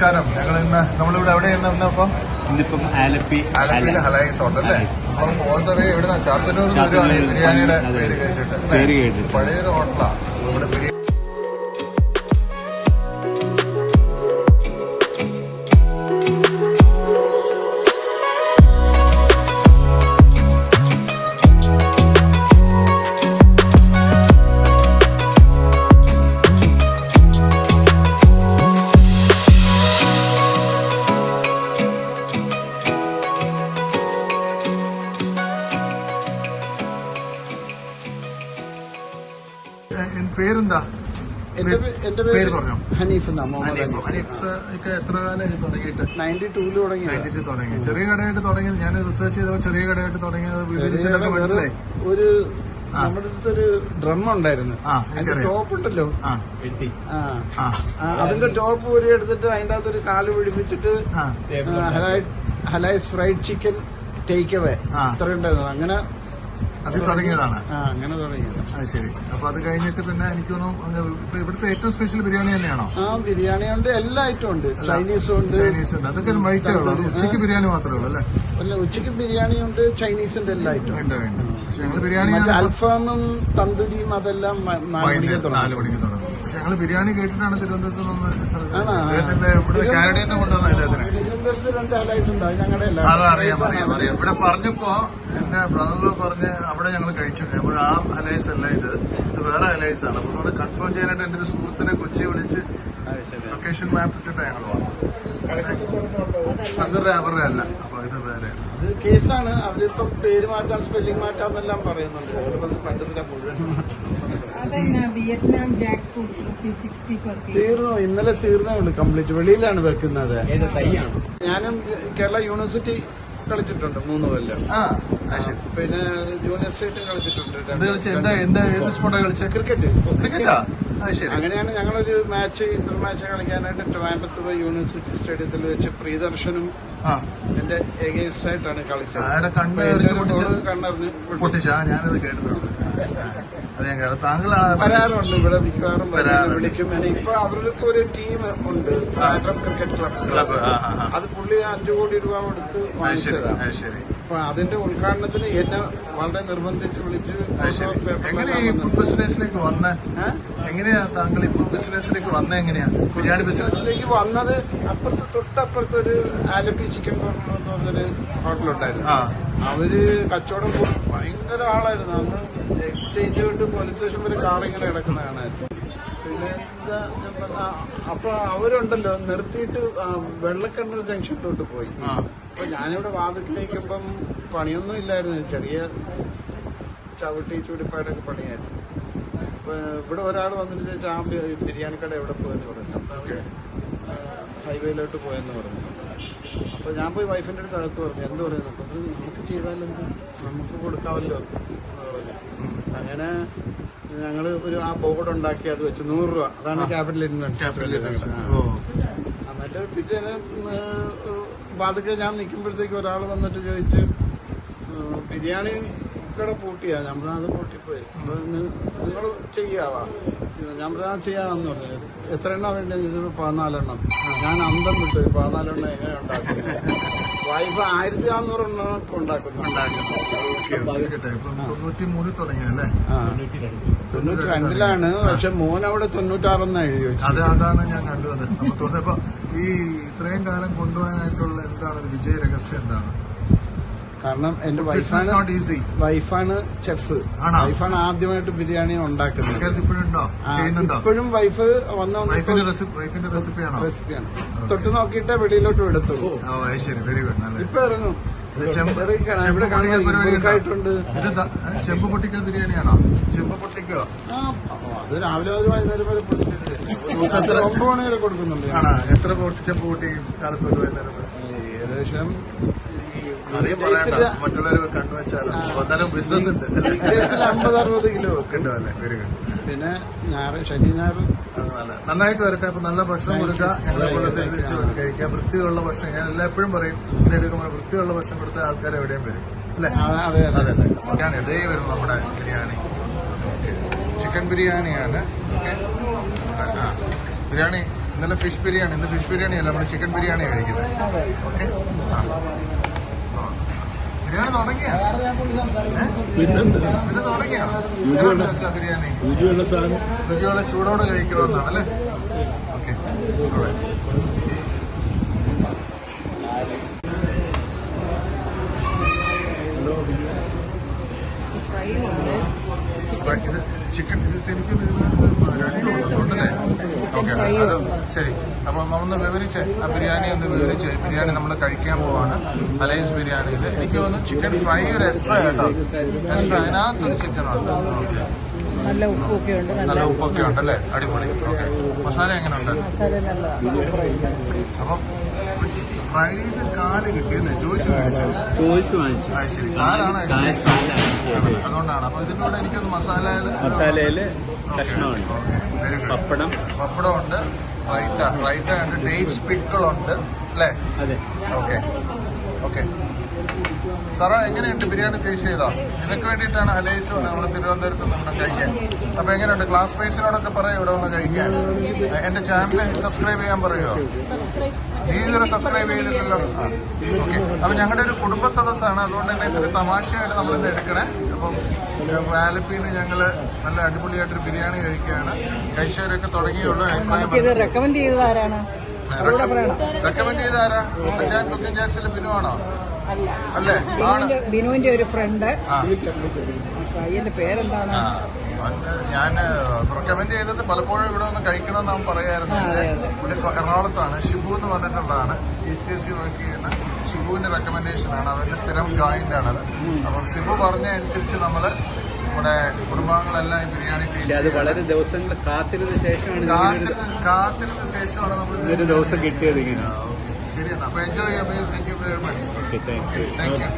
നമസ്കാരം. ഞങ്ങൾ ഇന്ന് നമ്മളിവിടെ എവിടെയാണ് ഇന്നിപ്പം? ഇന്നിപ്പം ആലപ്പിയിലെ ഹലൈസ് ഹോട്ടൽ അല്ലേ? അപ്പം ഓർത്തറിയ എവിടുന്ന ചാത്തന്നൂർ ബിരിയാണിയുടെ പേര് കേട്ടിട്ട് പഴയൊരു ഹോട്ടലാണ് ഇവിടെ ബിരിയാണി. പേരെന്താ? എന്റെ പേര് പറഞ്ഞു. ഹനീഫ്. ഹനീഫ് എത്ര കാലം തുടങ്ങിയിട്ട്? 92 തുടങ്ങി. ചെറിയ കടയായിട്ട് തുടങ്ങിയത് ഞാൻ റിസർച്ച് ചെയ്തപ്പോൾ ചെറിയ കടയായിട്ട് തുടങ്ങിയത് മനസ്സിലായി. ഒരു നമ്മുടെ അടുത്തൊരു ഡ്രം ഉണ്ടായിരുന്നു, അതിന്റെ ടോപ്പ് ഉണ്ടല്ലോ, അതിന്റെ ടോപ്പ് ഊരി എടുത്തിട്ട് അതിന്റെ അകത്തൊരു കാല് പിടിപ്പിച്ചിട്ട് ഹലൈസ് ഫ്രൈഡ് ചിക്കൻ ടേക്ക് അവേ അത്ര ഉണ്ടായിരുന്നു. അങ്ങനെ അത് തുടങ്ങിയതാണ്. അങ്ങനെ തുടങ്ങിയത്. അത് ശരി. അപ്പൊ അത് കഴിഞ്ഞിട്ട് പിന്നെ എനിക്ക് തോന്നുന്നു ഇവിടുത്തെ ഏറ്റവും സ്പെഷ്യൽ ബിരിയാണി തന്നെയാണോ? ബിരിയാണി ഉണ്ട്, എല്ലാ ഐറ്റവും ഉണ്ട്. ചൈനീസും ഉണ്ട്. അതൊക്കെ വൈറ്റേ ഉള്ളൂ. അത് ഉച്ചയ്ക്ക് ബിരിയാണി മാത്രമേ ഉള്ളൂ അല്ലേ? അല്ല, ഉച്ചയ്ക്ക് ബിരിയാണി ഉണ്ട്, ചൈനീസിന്റെ എല്ലാ ഐറ്റവും ഉണ്ട്. പക്ഷെ ഞങ്ങൾ ബിരിയാണി അൽഫാമും തന്തൂരിയും അതെല്ലാം 4 മണിക്ക് തുടങ്ങും. പക്ഷെ ഞങ്ങൾ ബിരിയാണി കേട്ടിട്ടാണ് തിരുവനന്തപുരത്ത് കാനഡയിൽ കൊണ്ടുവന്ന തിരുവനന്തപുരത്ത് 2 ഹലൈസ് ഉണ്ട്. അത് ഞങ്ങളുടെ അറിയാം. ഇവിടെ പറഞ്ഞപ്പോ എന്റെ ബ്രദറിലോ പറഞ്ഞ് അവിടെ ഞങ്ങൾ കഴിച്ചു. അപ്പോൾ ആ ഹലൈസ് അല്ല ഇത് വേറെ ഹലൈസ് ആണ്. അപ്പൊ നമ്മൾ കൺഫേം ചെയ്യാനായിട്ട് എന്റെ ഒരു സുഹൃത്തിനെ കൊച്ചി വിളിച്ച് ലൊക്കേഷൻ മാപ്പ് ഇട്ടിട്ട് ഞങ്ങൾ വന്നു. അവരുടെ അല്ല, അപ്പൊ ഇത് വേറെ കേസാണ്. അവരിപ്പം പേര് മാറ്റാൻ, സ്പെല്ലിംഗ് മാറ്റാന്നെല്ലാം പറയുന്നുണ്ട്. കണ്ടില്ല മുഴുവൻ. തീർന്നു, ഇന്നലെ തീർന്നേ ഉള്ളൂ കംപ്ലീറ്റ്. വെളിയിലാണ് വെക്കുന്നത്. ഞാനും കേരള യൂണിവേഴ്സിറ്റി കളിച്ചിട്ടുണ്ട് 3 കൊല്ലം. പിന്നെ ജൂനിയർ സ്റ്റേറ്റ് കളിച്ചിട്ടുണ്ട്. ക്രിക്കറ്റ്. അങ്ങനെയാണ് ഞങ്ങളൊരു മാച്ച്, ഇന്റർ മാച്ച് കളിക്കാനായിട്ട് ട്രിവാൻഡ്രത്ത് പോയി യൂണിവേഴ്സിറ്റി സ്റ്റേഡിയത്തിൽ വെച്ച് പ്രിയദർശനും എന്റെ എഗെയിൻസ്റ്റ് ആയിട്ടാണ് കളിച്ചത്. കണ്ണറിഞ്ഞ് ഞാനത് കേട്ടിട്ടുണ്ട്. വരാറുണ്ട് ഇവിടെ, മിക്കവാറും വിളിക്കും. ഇപ്പൊ അവർക്ക് ഒരു ടീം ഉണ്ട്, ട്രിവാൻഡ്രം ക്രിക്കറ്റ് ക്ലബ്. അത് പുള്ളി 5 കോടി രൂപ കൊടുത്ത് വാങ്ങിച്ചതാണ്. അപ്പൊ അതിന്റെ ഉദ്ഘാടനത്തിന് എന്നെ വളരെ നിർബന്ധിച്ച് വിളിച്ച്. ഫുഡ് ബിസിനസ്സിലേക്ക് വന്ന എങ്ങനെയാ താങ്കൾ ഈ ഫുഡ് ബിസിനസ്സിലേക്ക് വന്ന? എങ്ങനെയാ ബിരിയാണി ബിസിനസ്സിലേക്ക് വന്നത്? തൊട്ടപ്പുറത്തൊരു ആലപ്പി ചിക്കൻ കോർണർ എന്ന് പറഞ്ഞൊരു ഹോട്ടലുണ്ടായിരുന്നു. അവര് കച്ചവടം ഭയങ്കര ആളായിരുന്നു. അന്ന് എക്സ്ചേഞ്ച് കൊണ്ട് പോലീസ് സ്റ്റേഷൻ വരെ കാറിങ്ങനെ കിടക്കുന്നതാണ്. പിന്നെ അപ്പൊ അവരുണ്ടല്ലോ നിർത്തിയിട്ട് വെള്ളക്കണ്ണൂർ ജംഗ്ഷനിലോട്ട് പോയി. അപ്പൊ ഞാനിവിടെ വാതിക്കലേക്കിപ്പം പണിയൊന്നും ഇല്ലായിരുന്നു, ചെറിയ ചവിട്ടി ചൂടിപ്പായിട്ടൊക്കെ പണിയായിരുന്നു. അപ്പൊ ഇവിടെ ഒരാൾ വന്നിട്ട് ചോദിച്ചാൽ ആ ബിരിയാണി കട എവിടെ പോയെന്ന് പറഞ്ഞു. അപ്പൊ അവര് ഹൈവേയിലോട്ട് പോയെന്ന് പറഞ്ഞു. അപ്പൊ ഞാൻ പോയി വൈഫിന്റെ അടുത്ത് അകത്ത് പറഞ്ഞു. എന്ത് പറയുന്നു? അപ്പൊ നമുക്ക് ചെയ്താലെന്ത്, നമുക്ക് കൊടുക്കാമല്ലോ എന്ന് പറഞ്ഞു. അങ്ങനെ ഞങ്ങള് ആ ബോർഡ് ഉണ്ടാക്കി അത് വെച്ച് 100 രൂപ. അതാണ് ക്യാപിറ്റൽ ഇൻവെസ്റ്റ്മെന്റ്. എന്നിട്ട് പിറ്റേന്ന് വാതിക്കെ ഞാൻ നിൽക്കുമ്പോഴത്തേക്ക് ഒരാൾ വന്നിട്ട് ചോദിച്ചു, ബിരിയാണി കട പൂട്ടിയാ? ഞാൻ പറഞ്ഞാൽ അത് പൂട്ടിപ്പോയി. നിങ്ങൾ ചെയ്യാവാ? ഞാൻ പറഞ്ഞാൽ ചെയ്യാമെന്ന് പറഞ്ഞത്. എത്ര എണ്ണം വേണ്ടി? 14 എണ്ണം. ഞാൻ അന്തം വിട്ടു. 14 എണ്ണം എങ്ങനെ ഉണ്ടാക്കുന്നത്? വൈഫ് 1400 എണ്ണം ഇപ്പൊ ഉണ്ടാക്കുന്നു. 92 പക്ഷെ മോൻ അവിടെ 96 എഴുതി വെച്ചു. അതാണ് ഞാൻ കണ്ടുവന്നത്. അപ്പൊ ഈ ഇത്രയും കാലം കൊണ്ടുപോകാനായിട്ടുള്ള എന്താണ് വിജയ രഹസ്യം? എന്താണ്? കാരണം എന്റെ വൈഫാണ് ഷെഫ്. വൈഫാണ് ആദ്യമായിട്ട് ബിരിയാണി ഉണ്ടാക്കുന്നത്. ഇപ്പോഴും വൈഫ് റെസിപ്പിയാണ്. തൊട്ട് നോക്കിയിട്ടേ വെളിയിലോട്ട് എടുത്തുള്ളൂ. ഇപ്പൊ ഇറങ്ങും. ചെമ്പ് പൊട്ടിക്കൽ ബിരിയാണിയാണോ? ചെമ്പ് പൊട്ടിക്കോ? അത് രാവിലെ 1 വൈകുന്നേരം വരെ 9 മണി വരെ കൊടുക്കുന്നുണ്ട്. എത്ര ചെമ്പ് പൊട്ടി കാലത്ത് 1 വൈകുന്നേരം? ഏകദേശം മറ്റുള്ളവർ കണ്ടുവച്ചാലും ബിസിനസ് ഉണ്ട്. 50-60 കിലോ കിട്ടുമല്ലേ? Very good. പിന്നെ ശനി ഞായർ നന്നായിട്ട് വരട്ടെ. അപ്പൊ നല്ല ഭക്ഷണം കൊടുക്കുക, ഞങ്ങളെ കഴിക്കുക, വൃത്തിയുള്ള ഭക്ഷണം. ഞാൻ എപ്പോഴും പറയും, എടുക്കുമ്പോൾ വൃത്തിയുള്ള ഭക്ഷണം കൊടുത്ത ആൾക്കാർ എവിടെയും വരും അല്ലേ? അതെ. ഇതേ വരും നമ്മുടെ ബിരിയാണി. ചിക്കൻ ബിരിയാണിയാണ്. ബിരിയാണി ഇന്നലെ ഫിഷ് ബിരിയാണി, ഇന്ന് ഫിഷ് ബിരിയാണി അല്ല, നമ്മൾ ചിക്കൻ ബിരിയാണി കഴിക്കുന്നത്. ഓക്കെ, ബിരിയാണി തുടങ്ങിയ പിന്നെ തുടങ്ങിയ ബിരിയാണി രുചിയുള്ള ചൂടോടെ കഴിക്കണമെന്നാണ് അല്ലേ? ഓക്കെ, ഇത് ചിക്കൻ ശരിക്കും രണ്ടുണ്ടല്ലേ? ഓക്കെ, അത് ശരി. അപ്പം ഒന്ന് വിവരിച്ച് ആ ബിരിയാണി ഒന്ന് വിവരിച്ച്. ബിരിയാണി നമ്മൾ കഴിക്കാൻ പോവാണ് അലൈസ് ബിരിയാണിയിൽ. എനിക്ക് തോന്നുന്നു ചിക്കൻ ഫ്രൈ ഒരു എക്സ്ട്രാ കേട്ടോ, എക്സ്ട്രാ അതിനകത്തൊരു ചിക്കൻ ഉണ്ട്. നല്ല ഉപ്പൊക്കെ ഉണ്ട്, നല്ല ഉപ്പൊക്കെ ഉണ്ടല്ലേ? അടിപൊളി. ഓക്കെ, മസാല എങ്ങനെ ഉണ്ട്? അപ്പം ഫ്രൈഡ് കാല് കിട്ടിയെന്ന് ചോദിച്ചു വാങ്ങിച്ചു. ശരി, കാലാണ് അതുകൊണ്ടാണ്. അപ്പൊ ഇതിനോട് എനിക്കൊന്ന് മസാലയില് വെരി ഗുഡ്. പപ്പടം ഉണ്ട്, റൈറ്റ ഉണ്ട്, ഡേറ്റ്സ് പിക്കിളുണ്ട് അല്ലേ? Okay okay. സാറോ എങ്ങനെയുണ്ട് ബിരിയാണി? ടേസ്റ്റ് ചെയ്തോ? നിനക്ക് വേണ്ടിയിട്ടാണ് അലൈസ് നമ്മൾ തിരുവനന്തപുരത്ത് നിന്ന് കഴിക്കാൻ. അപ്പൊ എങ്ങനെയുണ്ട്? ക്ലാസ്മേറ്റ്സിനോടൊക്കെ പറയാം ഇവിടെ വന്ന് കഴിക്കാൻ. എന്റെ ചാനൽ സബ്സ്ക്രൈബ് ചെയ്യാൻ പറയുമോ? നീ ഇതുവരെ സബ്സ്ക്രൈബ് ചെയ്തിട്ടല്ലോ. ഓക്കെ, അപ്പൊ ഞങ്ങളുടെ ഒരു കുടുംബ സദസ്സാണ്, അതുകൊണ്ട് തന്നെ ഇത്തിരി തമാശയായിട്ട് നമ്മളിന്ന് എടുക്കണേ. അപ്പം ആലപ്പിന്ന് ഞങ്ങള് നല്ല അടിപൊളിയായിട്ടൊരു ബിരിയാണി കഴിക്കുകയാണ്. കഴിച്ചവരൊക്കെ തുടങ്ങിയുള്ളൂ. അഭിപ്രായം റെക്കമെൻഡ് ചെയ്തത് ആരാണ്? റെക്കമെൻഡ് ചെയ്ത ആരാ? അച്ഛൻ കുക്കിംഗ് ചാറ്റ്സിൽ ബിനു ആണോ? അല്ലേ? ബിനുവിന്റെ ഒരു ഫ്രണ്ട്. പയ്യന്റെ പേരെന്താണ്? ഞാൻ റെക്കമെൻഡ് ചെയ്തത് പലപ്പോഴും ഇവിടെ ഒന്ന് കഴിക്കണമെന്ന് അവൻ പറയായിരുന്നു. ഇവിടെ എറണാകുളത്താണ്, ഷിബു എന്ന് പറഞ്ഞിട്ടുള്ളതാണ്. GCSE വർക്ക് ചെയ്യുന്ന ഷിബുവിന്റെ റെക്കമെൻഡേഷനാണ്, അവരുടെ സ്ഥിരം ജോയിന്റ് ആണത്. അപ്പം ഷിബു പറഞ്ഞ അനുസരിച്ച് നമ്മള് നമ്മുടെ കുടുംബാംഗങ്ങളെല്ലാം ഈ ബിരിയാണി വളരെ ദിവസങ്ങൾ കാത്തിരുന്ന ശേഷമാണ് നമ്മൾ ഒരു ദിവസം കിട്ടിയത് ഇങ്ങനെ. ശരി, എന്നാ അപ്പൊ എൻജോയ് ചെയ്യാം. Thank you very much. Thank you. Thank you.